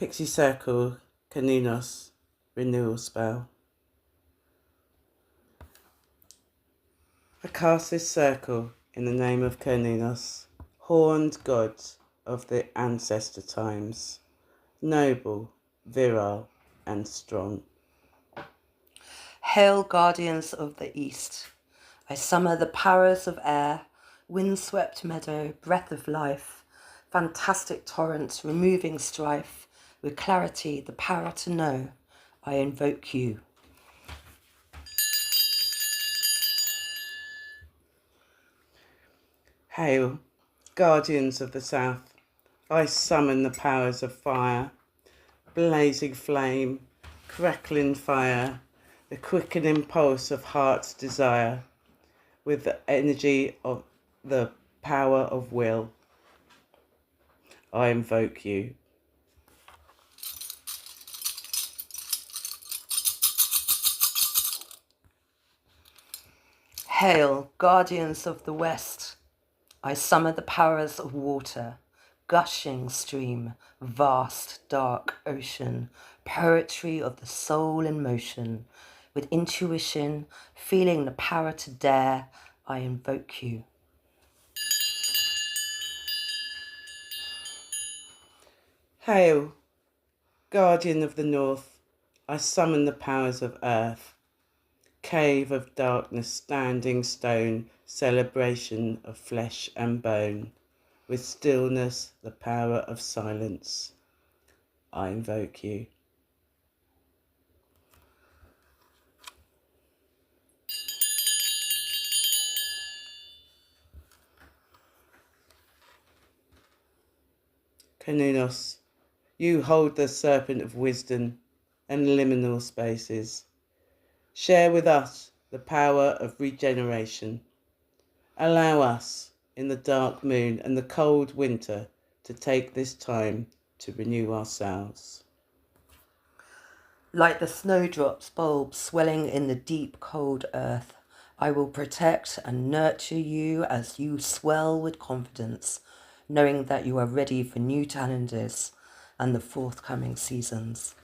Pixie Circle, Cernunnos, Renewal spell. I cast this circle in the name of Cernunnos, horned gods of the ancestor times, noble, virile, and strong. Hail, guardians of the east. I summon the powers of air, windswept meadow, breath of life, fantastic torrent, removing strife, with clarity, the power to know. I invoke you. Hail, guardians of the south. I summon the powers of fire, blazing flame, crackling fire, the quickening pulse of heart's desire, with the energy of the power of will. I invoke you. Hail, guardians of the west. I summon the powers of water, gushing stream, vast, dark ocean, poetry of the soul in motion. With intuition, feeling the power to dare, I invoke you. Hail, guardian of the north. I summon the powers of earth, cave of darkness, standing stone, celebration of flesh and bone, with stillness, the power of silence. I invoke you. Cernunnos, you hold the serpent of wisdom and liminal spaces. Share with us the power of regeneration. Allow us, in the dark moon and the cold winter, to take this time to renew ourselves. Like the snowdrops bulbs swelling in the deep cold earth, I will protect and nurture you as you swell with confidence, knowing that you are ready for new challenges and the forthcoming seasons.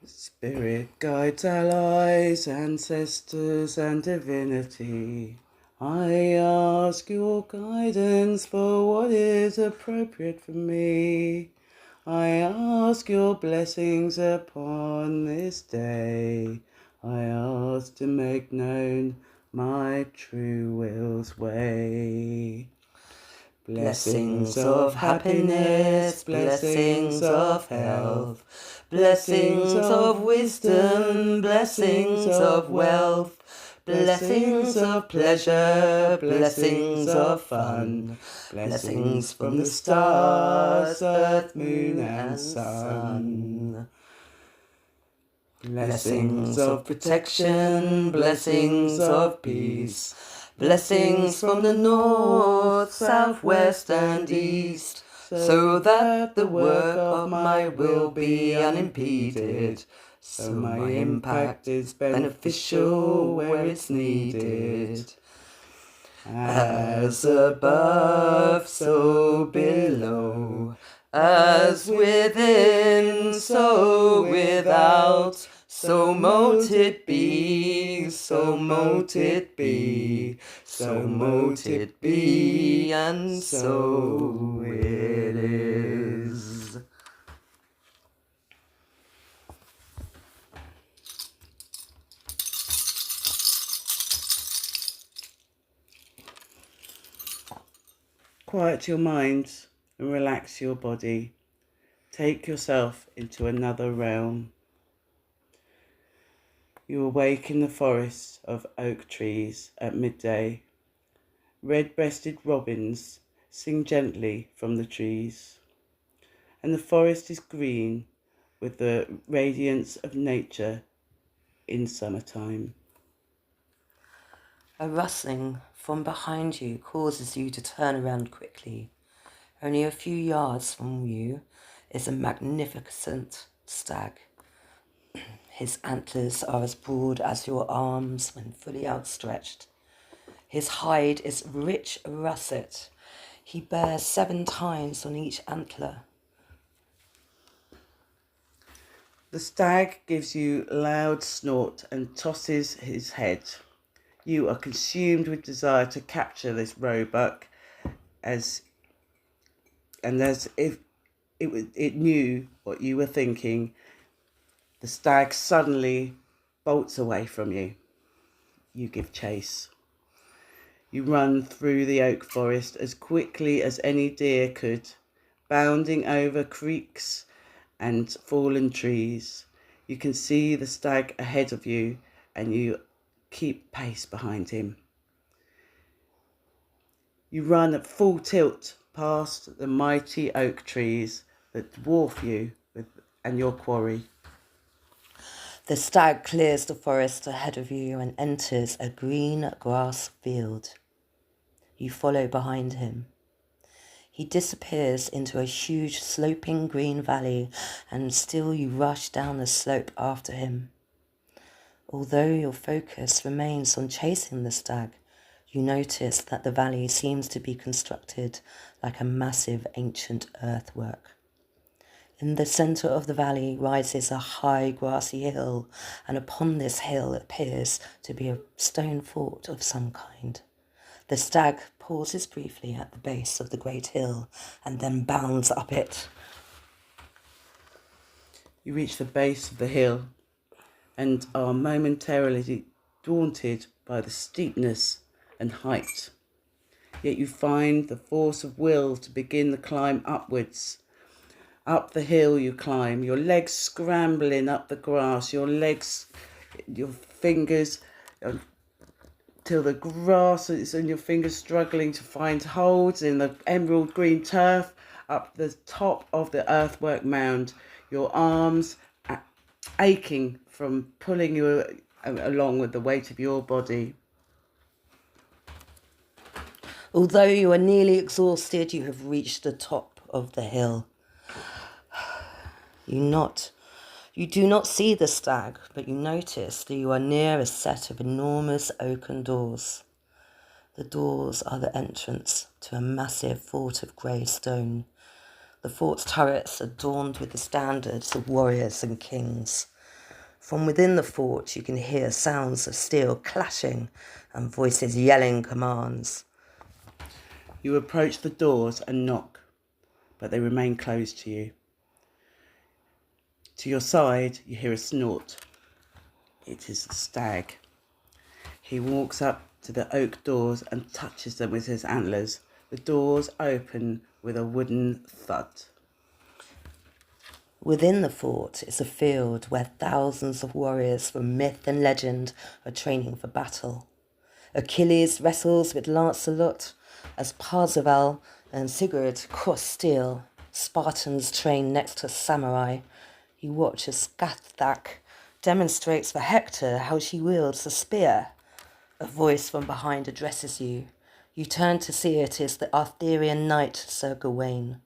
Spirit guides, allies, ancestors and divinity, I ask your guidance for what is appropriate for me. I ask your blessings upon this day. I ask to make known my true will's way. Blessings of happiness, blessings of health, blessings of wisdom, blessings of wealth, blessings of pleasure, blessings of fun, blessings from the stars, earth, moon and sun. Blessings of protection, blessings of peace, blessings from the north, south, west and east, so that the work of my will be unimpeded, so my impact is beneficial where it's needed. As above, so below, as within, so without, so mote it be, so mote it be, so mote it be, and so it is. Quiet your mind and relax your body. Take yourself into another realm. You awake in the forest of oak trees at midday. Red-breasted robins sing gently from the trees, and the forest is green with the radiance of nature in summertime. A rustling from behind you causes you to turn around quickly. Only a few yards from you is a magnificent stag. His antlers are as broad as your arms when fully outstretched. His hide is rich russet. He bears 7 tines on each antler. The stag gives you a loud snort and tosses his head. You are consumed with desire to capture this roebuck as if it knew what you were thinking. The stag suddenly bolts away from you. You give chase. You run through the oak forest as quickly as any deer could, bounding over creeks and fallen trees. You can see the stag ahead of you and you keep pace behind him. You run at full tilt past the mighty oak trees that dwarf you and your quarry. The stag clears the forest ahead of you and enters a green grass field. You follow behind him. He disappears into a huge sloping green valley, and still you rush down the slope after him. Although your focus remains on chasing the stag, you notice that the valley seems to be constructed like a massive ancient earthwork. In the centre of the valley rises a high grassy hill, and upon this hill appears to be a stone fort of some kind. The stag pauses briefly at the base of the great hill and then bounds up it. You reach the base of the hill and are momentarily daunted by the steepness and height. Yet you find the force of will to begin the climb upwards. Up the hill you climb, your legs scrambling up the grass, your fingers till the grass is in your fingers, struggling to find holds in the emerald green turf up the top of the earthwork mound, your arms aching from pulling you along with the weight of your body. Although you are nearly exhausted, you have reached the top of the hill. You do not see the stag, but you notice that you are near a set of enormous oaken doors. The doors are the entrance to a massive fort of grey stone. The fort's turrets are adorned with the standards of warriors and kings. From within the fort you can hear sounds of steel clashing and voices yelling commands. You approach the doors and knock, but they remain closed to you. To your side, you hear a snort. It is the stag. He walks up to the oak doors and touches them with his antlers. The doors open with a wooden thud. Within the fort is a field where thousands of warriors from myth and legend are training for battle. Achilles wrestles with Lancelot as Parzival and Sigurd cross steel. Spartans train next to samurai. You watch as Scathach demonstrates for Hector how she wields a spear. A voice from behind addresses you. You turn to see it is the Arthurian knight Sir Gawain.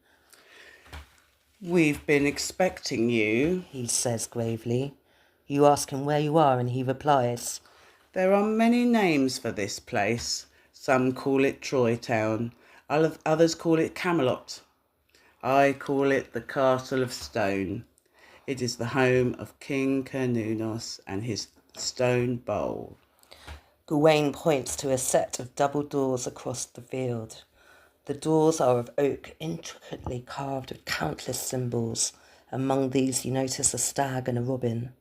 "We've been expecting you," he says gravely. You ask him where you are and he replies, "There are many names for this place. Some call it Troy Town. Others call it Camelot. I call it the Castle of Stone. It is the home of King Cernunnos and his stone bowl." Gawain points to a set of double doors across the field. The doors are of oak, intricately carved with countless symbols. Among these you notice a stag and a robin.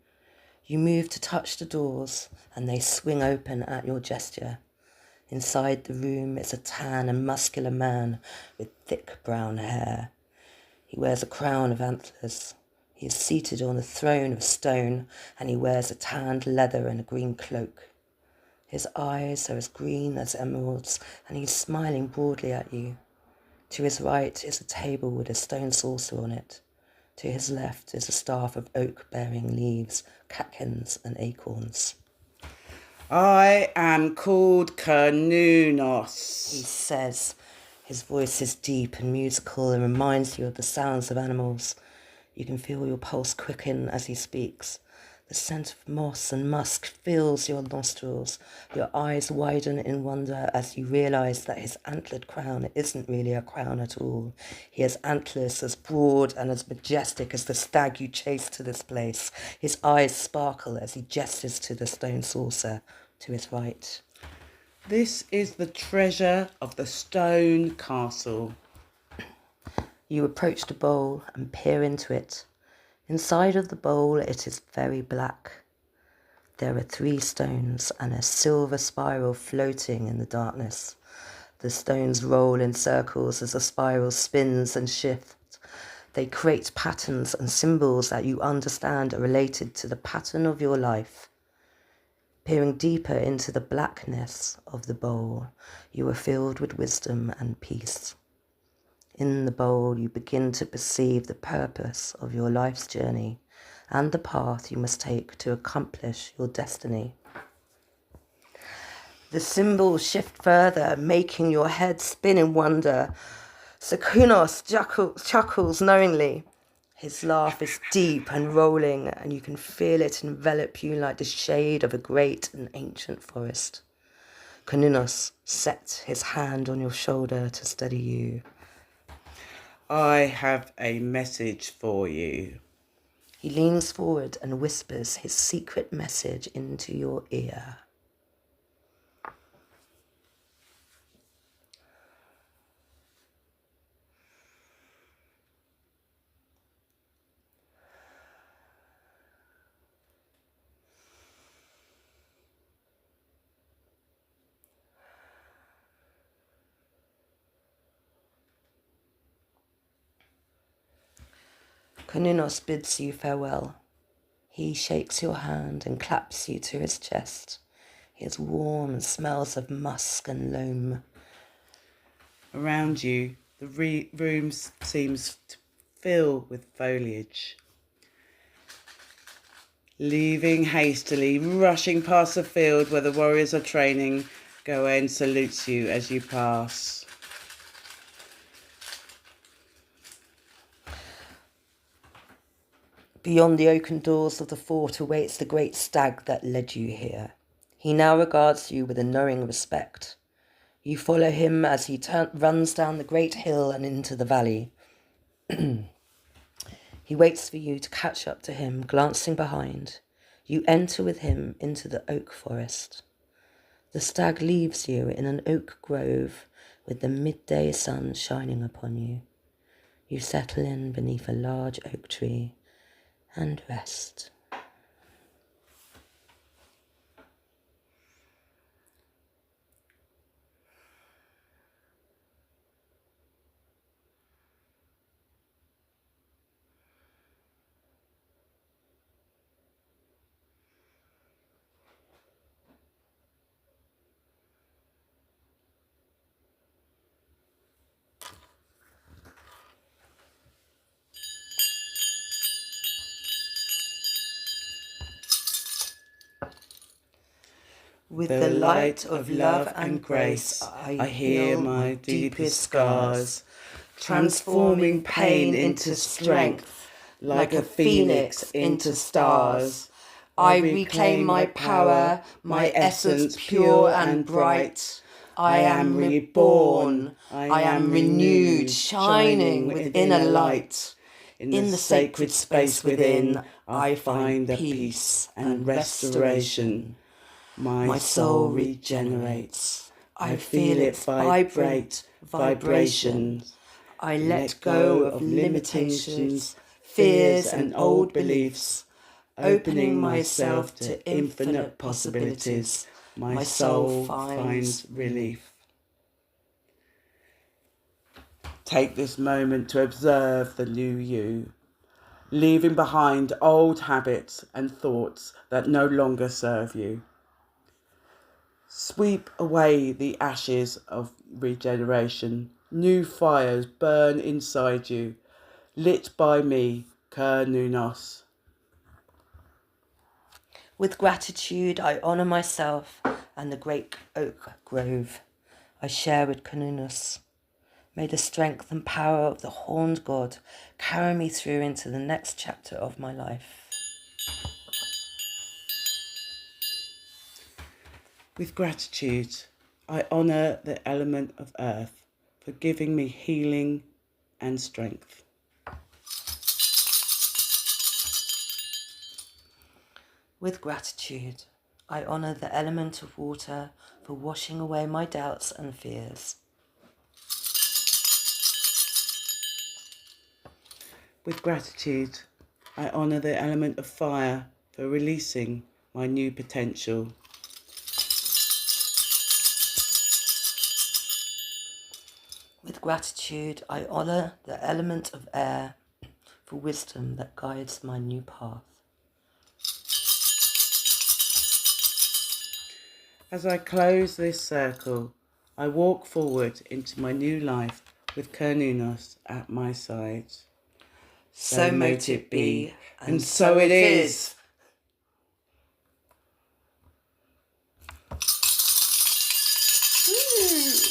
You move to touch the doors and they swing open at your gesture. Inside the room is a tan and muscular man with thick brown hair. He wears a crown of antlers. He is seated on a throne of stone and he wears a tanned leather and a green cloak. His eyes are as green as emeralds and he's smiling broadly at you. To his right is a table with a stone saucer on it. To his left is a staff of oak bearing leaves, catkins and acorns. "I am called Cernunnos," he says. His voice is deep and musical and reminds you of the sounds of animals. You can feel your pulse quicken as he speaks. The scent of moss and musk fills your nostrils. Your eyes widen in wonder as you realise that his antlered crown isn't really a crown at all. He has antlers as broad and as majestic as the stag you chased to this place. His eyes sparkle as he gestures to the stone saucer to his right. This is the treasure of the stone castle. You approach the bowl and peer into it. Inside of the bowl it is very black. There are 3 stones and a silver spiral floating in the darkness. The stones roll in circles as the spiral spins and shifts. They create patterns and symbols that you understand are related to the pattern of your life. Peering deeper into the blackness of the bowl, you are filled with wisdom and peace. In the bowl, you begin to perceive the purpose of your life's journey and the path you must take to accomplish your destiny. The symbols shift further, making your head spin in wonder. Cernunnos chuckles knowingly. His laugh is deep and rolling, and you can feel it envelop you like the shade of a great and ancient forest. Cernunnos sets his hand on your shoulder to steady you. I have a message for you. He leans forward and whispers his secret message into your ear. Cernunnos bids you farewell. He shakes your hand and claps you to his chest. He is warm and smells of musk and loam. Around you, the room seems to fill with foliage. Leaving hastily, rushing past the field where the warriors are training, Gawain salutes you as you pass. Beyond the oaken doors of the fort awaits the great stag that led you here. He now regards you with a knowing respect. You follow him as he runs down the great hill and into the valley. He waits for you to catch up to him, glancing behind. You enter with him into the oak forest. The stag leaves you in an oak grove with the midday sun shining upon you. You settle in beneath a large oak tree and rest. With the light of love and grace, I heal my deepest scars, transforming pain into strength, like a phoenix into stars. I reclaim my power, my essence pure and bright. I am reborn, I am renewed, shining within a light. In the sacred space within, I find peace and restoration. My soul regenerates. I feel it vibrate, vibrations. I let go of limitations, fears and old beliefs, opening myself to infinite possibilities. My soul finds relief. Take this moment to observe the new you, leaving behind old habits and thoughts that no longer serve you. Sweep away the ashes of regeneration. New fires burn inside you, lit by me, Cernunnos. With gratitude, I honour myself and the great oak grove I share with Cernunnos. May the strength and power of the horned god carry me through into the next chapter of my life. With gratitude, I honour the element of earth for giving me healing and strength. With gratitude, I honour the element of water for washing away my doubts and fears. With gratitude, I honour the element of fire for releasing my new potential. With gratitude, I honour the element of air for wisdom that guides my new path. As I close this circle, I walk forward into my new life with Cernunnos at my side. So mote it be, and so it is. Woo!